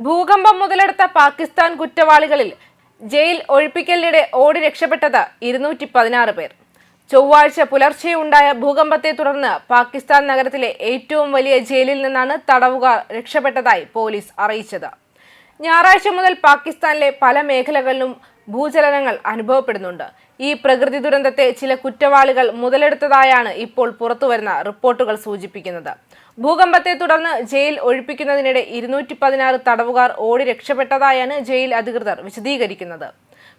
ഭൂകമ്പം മുതലെടുത്ത പാകിസ്ഥാൻ കുറ്റവാളികളിൽ ജയിൽ ഒഴിപ്പിക്കലിനിടെ ഓടി രക്ഷപ്പെട്ടത് 216 പേർ. ചൊവ്വാഴ്ച പുലർച്ചെയുണ്ടായ ഭൂകമ്പത്തെ തുടർന്ന് പാകിസ്ഥാൻ നഗരത്തിലെ ഏറ്റവും വലിയ ജയിലിൽ നിന്നാണ് തടവുകാർ രക്ഷപ്പെട്ടതായി പോലീസ് അറിയിച്ചത്. ഞായറാഴ്ച മുതൽ പാകിസ്ഥാനിലെ പല മേഖലകളിലും ഭൂചലനങ്ങൾ അനുഭവപ്പെടുന്നുണ്ട്. ഈ പ്രകൃതി ദുരന്തത്തെ ചില കുറ്റവാളികൾ മുതലെടുത്തതായാണ് ഇപ്പോൾ പുറത്തുവരുന്ന റിപ്പോർട്ടുകൾ സൂചിപ്പിക്കുന്നത്. ഭൂകമ്പത്തെ തുടർന്ന് ജയിൽ ഒഴിപ്പിക്കുന്നതിനിടെ 216 തടവുകാർ ഓടി രക്ഷപ്പെട്ടതായാണ് ജയിൽ അധികൃതർ വിശദീകരിക്കുന്നത്.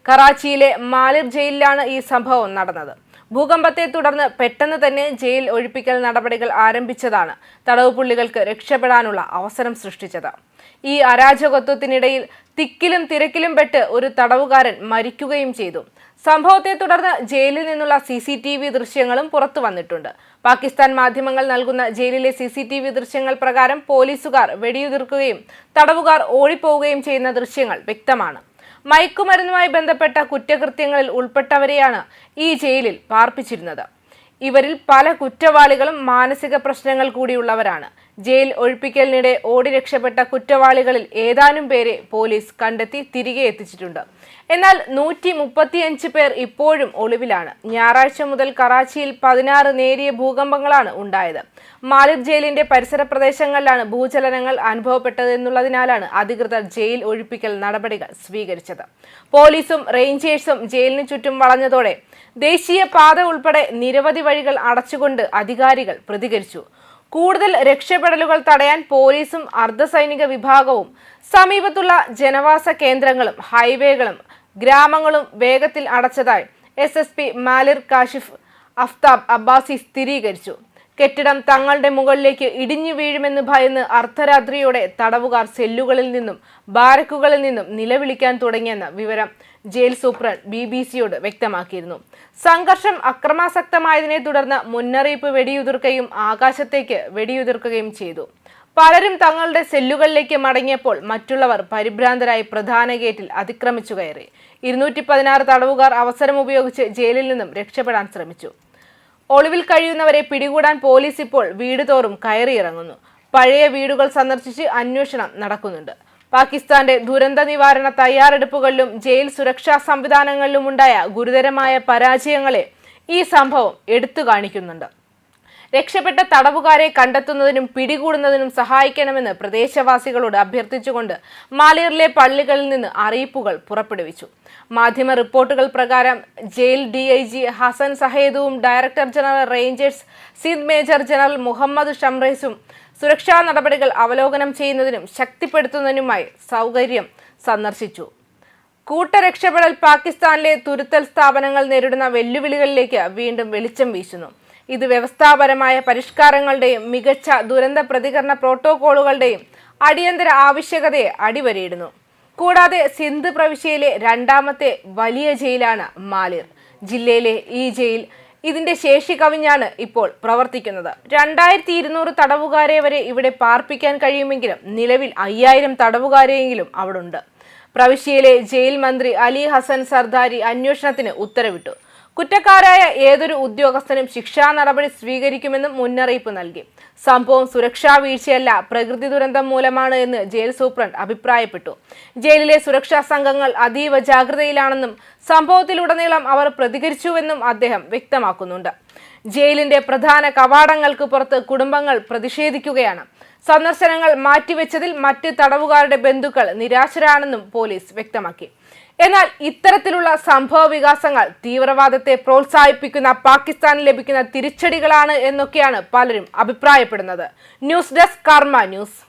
കറാച്ചിയിലെ മാലിർ ജയിലിലാണ് ഈ സംഭവം നടന്നത്. ഭൂകമ്പത്തെ തുടർന്ന് പെട്ടെന്ന് തന്നെ ജയിൽ ഒഴിപ്പിക്കൽ നടപടികൾ ആരംഭിച്ചതാണ് തടവുപുള്ളികൾക്ക് രക്ഷപ്പെടാനുള്ള അവസരം സൃഷ്ടിച്ചത്. ഈ അരാജകത്വത്തിനിടയിൽ തിക്കിലും തിരക്കിലും പെട്ട് ഒരു തടവുകാരൻ മരിക്കുകയും ചെയ്തു. സംഭവത്തെ തുടർന്ന് ജയിലിൽ നിന്നുള്ള CCTV ദൃശ്യങ്ങളും പുറത്തു വന്നിട്ടുണ്ട്. പാകിസ്ഥാൻ മാധ്യമങ്ങൾ നൽകുന്ന ജയിലിലെ CCTV ദൃശ്യങ്ങൾ പ്രകാരം പോലീസുകാർ വെടിയുതിർക്കുകയും തടവുകാർ ഓടിപ്പോവുകയും ചെയ്യുന്ന ദൃശ്യങ്ങൾ വ്യക്തമാണ്. മയക്കുമരുന്നുമായി ബന്ധപ്പെട്ട കുറ്റകൃത്യങ്ങളിൽ ഉൾപ്പെട്ടവരെയാണ് ഈ ജയിലിൽ പാർപ്പിച്ചിരുന്നത്. ഇവരിൽ പല കുറ്റവാളികളും മാനസിക പ്രശ്നങ്ങൾ കൂടിയുള്ളവരാണ്. ജയിൽ ഒഴിപ്പിക്കലിനിടെ ഓടി രക്ഷപ്പെട്ട കുറ്റവാളികളിൽ ഏതാനും പേരെ പോലീസ് കണ്ടെത്തി തിരികെ എത്തിച്ചിട്ടുണ്ട്. എന്നാൽ 135 പേർ ഇപ്പോഴും ഒളിവിലാണ്. ഞായറാഴ്ച മുതൽ കറാച്ചിയിൽ 16 നേരിയ ഭൂകമ്പങ്ങളാണ് ഉണ്ടായത്. മാലിർ ജയിലിന്റെ പരിസര പ്രദേശങ്ങളിലാണ് ഭൂചലനങ്ങൾ അനുഭവപ്പെട്ടതെന്നുള്ളതിനാലാണ് അധികൃതർ ജയിൽ ഒഴിപ്പിക്കൽ നടപടികൾ സ്വീകരിച്ചത്. പോലീസും റേഞ്ചേഴ്സും ജയിലിന് ചുറ്റും വളഞ്ഞതോടെ ദേശീയ പാത ഉൾപ്പെടെ നിരവധി വഴികൾ അടച്ചുകൊണ്ട് അധികാരികൾ പ്രതികരിച്ചു. കൂടുതൽ രക്ഷപ്പെടലുകൾ തടയാൻ പോലീസും അർദ്ധസൈനിക വിഭാഗവും സമീപത്തുള്ള ജനവാസ കേന്ദ്രങ്ങളും ഹൈവേകളും ഗ്രാമങ്ങളും വേഗത്തിൽ അടച്ചതായി SSP മാലിർ കാഷിഫ് അഫ്താബ് അബ്ബാസി സ്ഥിരീകരിച്ചു. കെട്ടിടം തങ്ങളുടെ മുകളിലേക്ക് ഇടിഞ്ഞു വീഴുമെന്ന് ഭയന്ന് അർദ്ധരാത്രിയോടെ തടവുകാർ സെല്ലുകളിൽ നിന്നും ബാരക്കുകളിൽ നിന്നും നിലവിളിക്കാൻ തുടങ്ങിയെന്ന വിവരം ജയിൽ സൂപ്രണ്ട് BBC-യോട് വ്യക്തമാക്കിയിരുന്നു. സംഘർഷം അക്രമാസക്തമായതിനെ തുടർന്ന് മുന്നറിയിപ്പ് വെടിയുതിർക്കുകയും ആകാശത്തേക്ക് വെടിയുതിർക്കുകയും ചെയ്തു. പലരും തങ്ങളുടെ സെല്ലുകളിലേക്ക് മടങ്ങിയപ്പോൾ മറ്റുള്ളവർ പരിഭ്രാന്തരായി പ്രധാന ഗേറ്റിൽ അതിക്രമിച്ചു കയറി. 216 തടവുകാർ അവസരം ഉപയോഗിച്ച് ജയിലിൽ നിന്നും രക്ഷപ്പെടാൻ ശ്രമിച്ചു. ഒളിവിൽ കഴിയുന്നവരെ പിടികൂടാൻ പോലീസ് ഇപ്പോൾ വീട് തോറും കയറിയിറങ്ങുന്നു. പഴയ വീടുകൾ സന്ദർശിച്ച് അന്വേഷണം നടക്കുന്നുണ്ട്. പാകിസ്ഥാന്റെ ദുരന്ത നിവാരണ തയ്യാറെടുപ്പുകളിലും ജയിൽ സുരക്ഷാ സംവിധാനങ്ങളിലും ഉണ്ടായ ഗുരുതരമായ പരാജയങ്ങളെ ഈ സംഭവം എടുത്തു കാണിക്കുന്നുണ്ട്. രക്ഷപ്പെട്ട തടവുകാരെ കണ്ടെത്തുന്നതിനും പിടികൂടുന്നതിനും സഹായിക്കണമെന്ന് പ്രദേശവാസികളോട് അഭ്യർത്ഥിച്ചുകൊണ്ട് മാലിറിലെ പള്ളികളിൽ നിന്ന് അറിയിപ്പുകൾ പുറപ്പെടുവിച്ചു. മാധ്യമ റിപ്പോർട്ടുകൾ പ്രകാരം ജയിൽ DIG ഹസൻ സഹേദുവും director general rangers Sindh major general Muhammad ഷംറേസും സുരക്ഷാ നടപടികൾ അവലോകനം ചെയ്യുന്നതിനും ശക്തിപ്പെടുത്തുന്നതിനുമായി സൗകര്യം സന്ദർശിച്ചു. കൂട്ടരക്ഷപ്പെടൽ പാകിസ്ഥാനിലെ തുരുത്തൽ സ്ഥാപനങ്ങൾ നേരിടുന്ന വെല്ലുവിളികളിലേക്ക് വീണ്ടും വെളിച്ചം വീശുന്നു. ഇത് വ്യവസ്ഥാപരമായ പരിഷ്കാരങ്ങളുടെയും മികച്ച ദുരന്ത പ്രതികരണ പ്രോട്ടോകോളുകളുടെയും അടിയന്തര ആവശ്യകതയെ അടിവരയിടുന്നു. കൂടാതെ സിന്ധ് പ്രവിശ്യയിലെ രണ്ടാമത്തെ വലിയ ജയിലാണ് മാലിർ. ജില്ലയിലെ ഈ ജയിൽ ഇതിന്റെ ശേഷി കവിഞ്ഞാണ് ഇപ്പോൾ പ്രവർത്തിക്കുന്നത്. 2200 തടവുകാരെ വരെ ഇവിടെ പാർപ്പിക്കാൻ കഴിയുമെങ്കിലും നിലവിൽ 5000 തടവുകാരെയെങ്കിലും അവിടെ ഉണ്ട്. പ്രവിശ്യയിലെ ജയിൽ മന്ത്രി അലി ഹസൻ സർദാരി അന്വേഷണത്തിന് ഉത്തരവിട്ടു. കുറ്റക്കാരായ ഏതൊരു ഉദ്യോഗസ്ഥനും ശിക്ഷാ നടപടി സ്വീകരിക്കുമെന്നും മുന്നറിയിപ്പ് നൽകി. സംഭവം സുരക്ഷാ വീഴ്ചയല്ല, പ്രകൃതി ദുരന്തം മൂലമാണ് എന്ന് ജയിൽ സൂപ്രണ്ട് അഭിപ്രായപ്പെട്ടു. ജയിലിലെ സുരക്ഷാ സംഘങ്ങൾ അതീവ ജാഗ്രതയിലാണെന്നും സംഭവത്തിലുടനീളം അവർ പ്രതികരിച്ചുവെന്നും അദ്ദേഹം വ്യക്തമാക്കുന്നുണ്ട്. ജയിലിന്റെ പ്രധാന കവാടങ്ങൾക്ക് പുറത്ത് കുടുംബങ്ങൾ പ്രതിഷേധിക്കുകയാണ്. സന്ദർശനങ്ങൾ മാറ്റിവെച്ചതിൽ മറ്റ് തടവുകാരുടെ ബന്ധുക്കൾ നിരാശരാണെന്നും പോലീസ് വ്യക്തമാക്കി. എന്നാൽ ഇത്തരത്തിലുള്ള സംഭവ വികാസങ്ങൾ തീവ്രവാദത്തെ പ്രോത്സാഹിപ്പിക്കുന്ന പാകിസ്ഥാന് ലഭിക്കുന്ന തിരിച്ചടികളാണ് എന്നൊക്കെയാണ് പലരും അഭിപ്രായപ്പെടുന്നത്. ന്യൂസ് ഡെസ്ക് കർമ്മ ന്യൂസ്.